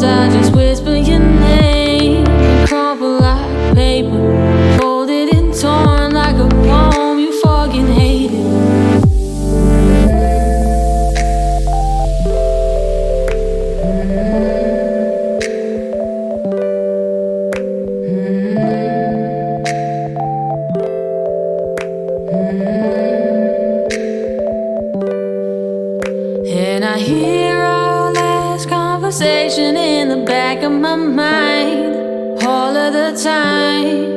palms. I just whisper your name, crumple like paper, folded and torn like a poem you fucking hated. And I hear our last conversation in the back of my mind all of the time.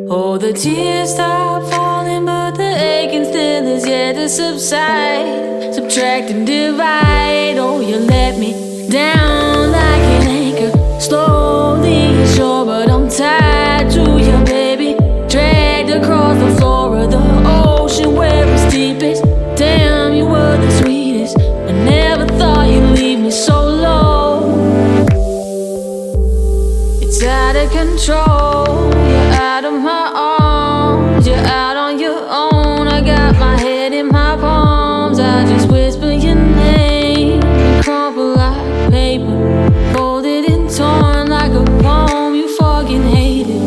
Oh, the tears stop falling, but the aching still is yet to subside. Subtract and divide. Oh, you let me down like an anchor, slowly ashore, but I'm tied to you, baby. Dragged across the floor of the ocean where it's deepest. Damn, you were the sweetest. I never thought you'd leave me so low. It's out of control. You're out of my arms. You're out on your own. I got my head in my palms. I just whisper your name, crumple like paper, folded and torn like a poem you fucking hated.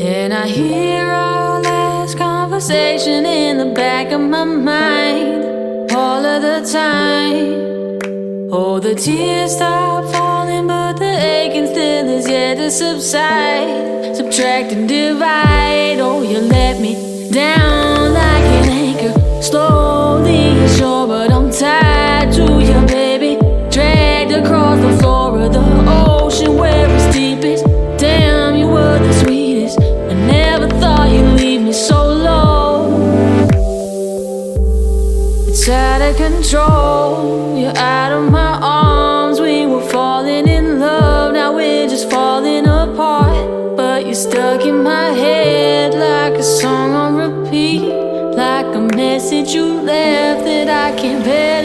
And I hear our last conversation in the back of my mind all of the time. Oh, the tears stop falling, but the aching still is yet to subside. Subtract and divide. Oh, you let me down like an anchor, slowly ashore, but I'm tied to you, baby. Dragged across the floor of the ocean where it's deepest. Damn, you were the sweetest. I never thought you'd leave me so low. It's out of control. You're out of my arms. We were falling in love, now we're just falling apart. But you're stuck in my head like a song on repeat, like a message you left that I can't bear